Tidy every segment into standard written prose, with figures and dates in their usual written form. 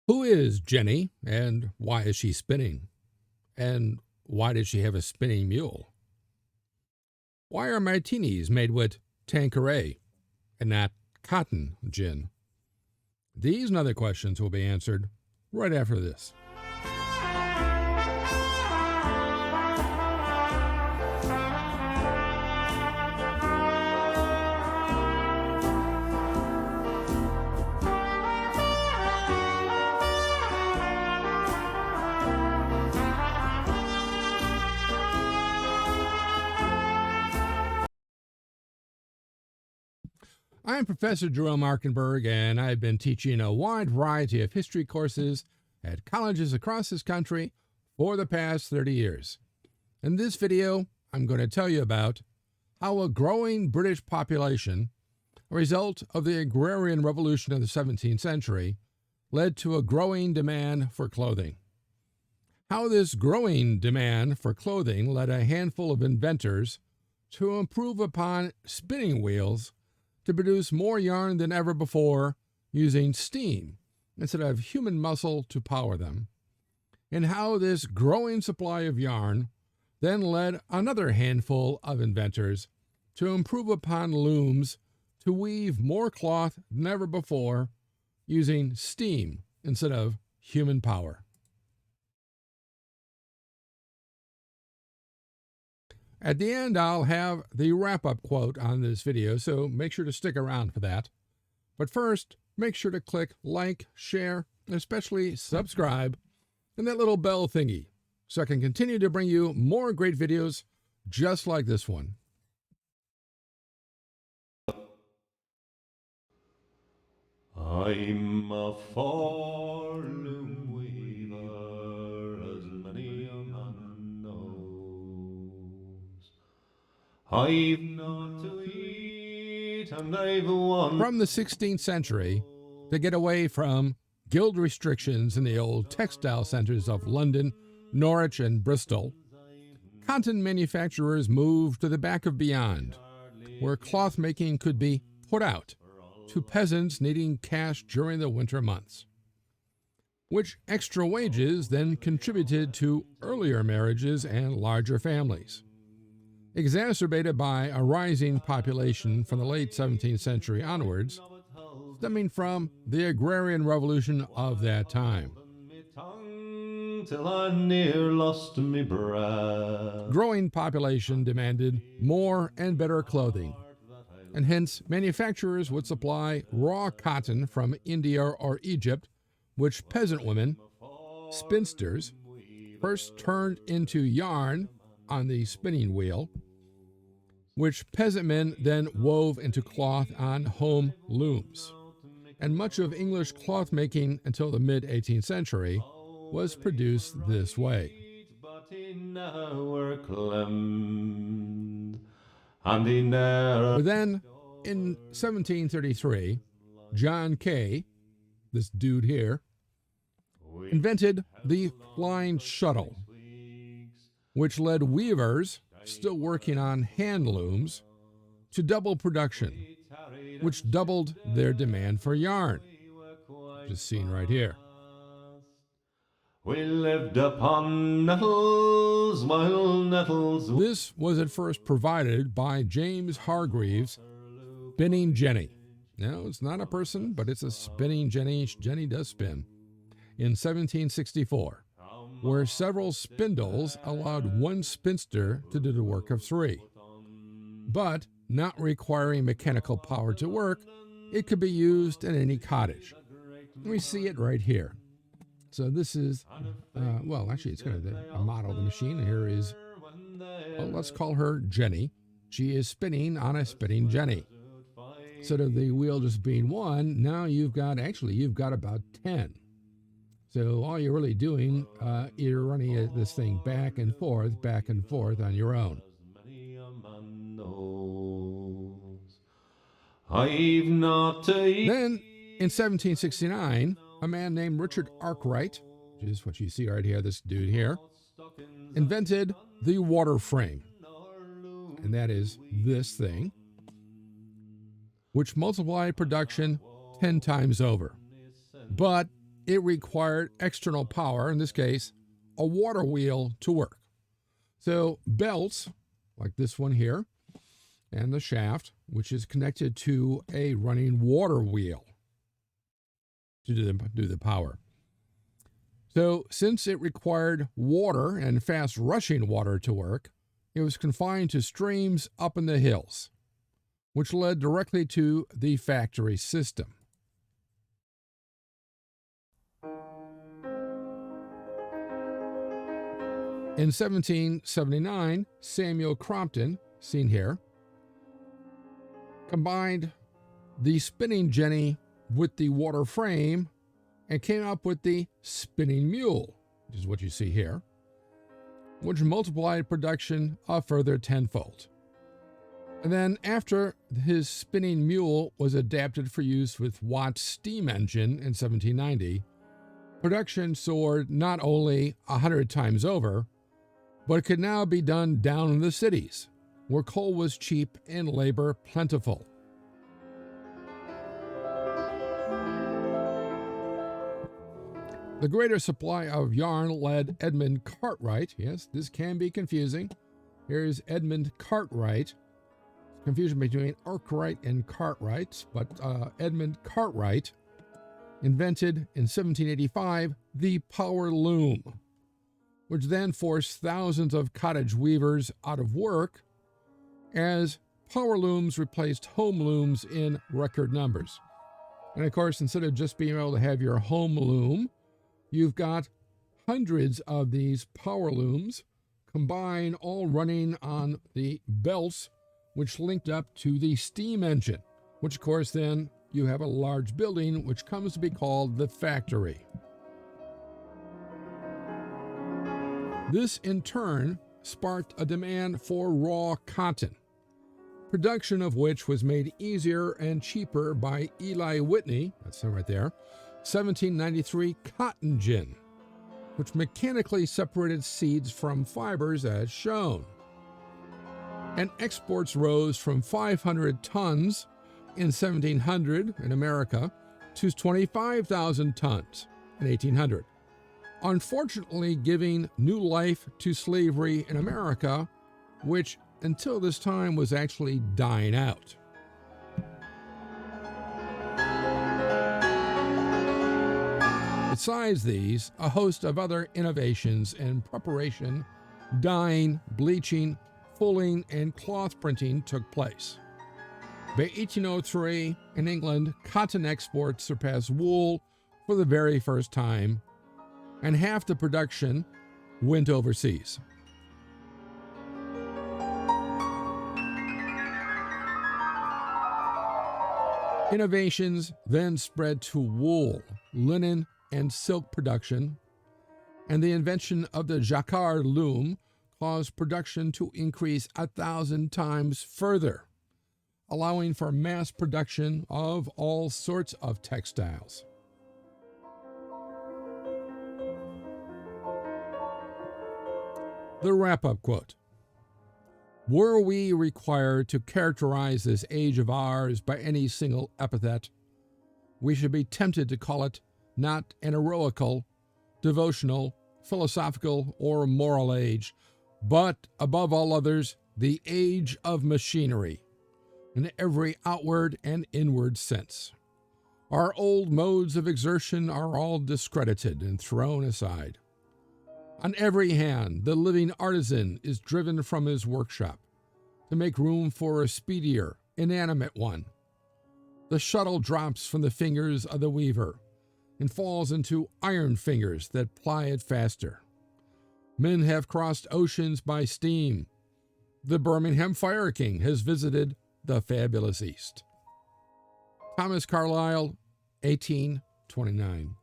Who is Jenny, and why is she spinning? And why does she have a spinning mule? Why are martinis made with Tanqueray and not cotton gin? These and other questions will be answered right after this. I'm Professor Jerome Markenberg, and I've been teaching a wide variety of history courses at colleges across this country for the past 30 years. In this video, I'm going to tell you about how a growing British population, a result of the Agrarian Revolution of the 17th century, led to a growing demand for clothing. How this growing demand for clothing led a handful of inventors to improve upon spinning wheels to produce more yarn than ever before using steam instead of human muscle to power them, and how this growing supply of yarn then led another handful of inventors to improve upon looms to weave more cloth than ever before using steam instead of human power. At the end, I'll have the wrap-up quote on this video, so make sure to stick around for that. But first, make sure to click like, share, and especially subscribe, and that little bell thingy, so I can continue to bring you more great videos just like this one. I'm a loom weaver, as many a man knows. I've not to eat, and I've one. From the 16th century, to get away from guild restrictions in the old textile centers of London, Norwich, and Bristol, cotton manufacturers moved to the back of beyond, where cloth making could be put out to peasants needing cash during the winter months, which extra wages then contributed to earlier marriages and larger families, exacerbated by a rising population from the late 17th century onwards, stemming from the Agrarian Revolution of that time. Till I near lost me breath. Growing population demanded more and better clothing, and hence manufacturers would supply raw cotton from India or Egypt, which peasant women, spinsters, first turned into yarn on the spinning wheel, which peasant men then wove into cloth on home looms. And much of English cloth making until the mid-18th century was produced this way. But then, in 1733, John Kay, this dude here, invented the flying shuttle, which led weavers still working on hand looms to double production, which doubled their demand for yarn, just seen right here. We lived upon nettles, while nettles. This was at first provided by James Hargreaves' spinning jenny. Now, it's not a person, but it's a spinning jenny. Jenny does spin. In 1764, where several spindles allowed one spinster to do the work of three. But, not requiring mechanical power to work, it could be used in any cottage. We see it right here. So this is, well, actually, it's going to model the machine. Here is, well, let's call her Jenny. She is spinning on a spinning jenny. Instead of the wheel just being one, now you've got about 10. So all you're really doing, you're running this thing back and forth on your own. Then, in 1769, a man named Richard Arkwright, which is what you see right here, this dude here, invented the water frame. And that is this thing, which multiplied production 10 times over. But it required external power, in this case, a water wheel, to work. So belts, like this one here, and the shaft, which is connected to a running water wheel to do the power. So since it required water and fast rushing water to work, it was confined to streams up in the hills, which led directly to the factory system. In 1779, Samuel Crompton, seen here, combined the spinning jenny with the water frame and came up with the spinning mule, which is what you see here, which multiplied production a further tenfold. And then after his spinning mule was adapted for use with Watt's steam engine in 1790, production soared not only 100 times over, but it could now be done down in the cities, where coal was cheap and labor plentiful. The greater supply of yarn led Edmund Cartwright. Yes, this can be confusing. Here's Edmund Cartwright. Confusion between Arkwright and Cartwright, but Edmund Cartwright invented in 1785 the power loom, which then forced thousands of cottage weavers out of work as power looms replaced home looms in record numbers. And of course, instead of just being able to have your home loom, you've got hundreds of these power looms combined, all running on the belts, which linked up to the steam engine, which of course then you have a large building which comes to be called the factory. This in turn sparked a demand for raw cotton, production of which was made easier and cheaper by Eli Whitney, that's him right there, 1793 cotton gin, which mechanically separated seeds from fibers as shown. And exports rose from 500 tons in 1700 in America to 25,000 tons in 1800. Unfortunately, giving new life to slavery in America, which until this time was actually dying out. Besides these, a host of other innovations in preparation, dyeing, bleaching, fulling, and cloth printing took place. By 1803, in England, cotton exports surpassed wool for the very first time, and half the production went overseas. Innovations then spread to wool, linen, and silk production, and the invention of the jacquard loom caused production to increase 1,000 times further, allowing for mass production of all sorts of textiles. The wrap-up quote. Were we required to characterize this age of ours by any single epithet, we should be tempted to call it not an heroical, devotional, philosophical, or moral age, but, above all others, the age of machinery, in every outward and inward sense. Our old modes of exertion are all discredited and thrown aside. On every hand, the living artisan is driven from his workshop to make room for a speedier, inanimate one. The shuttle drops from the fingers of the weaver and falls into iron fingers that ply it faster. Men have crossed oceans by steam. The Birmingham Fire King has visited the fabulous East. Thomas Carlyle, 1829.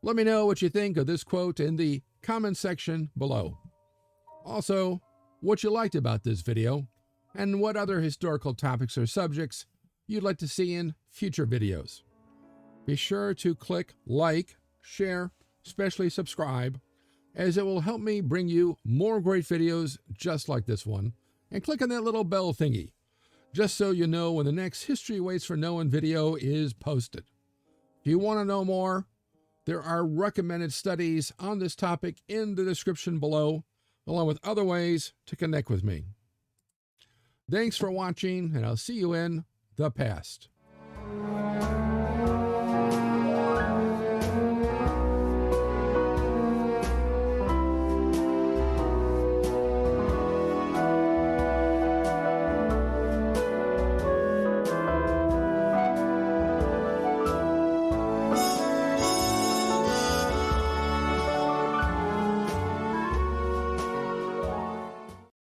Let me know what you think of this quote in the comment section below. Also, what you liked about this video, and what other historical topics or subjects you'd like to see in future videos. Be sure to click like, share, especially subscribe, as it will help me bring you more great videos just like this one, and click on that little bell thingy. just so you know when the next History Waits for No One video is posted. If you want to know more, there are recommended studies on this topic in the description below, along with other ways to connect with me. Thanks for watching, and I'll see you in the past.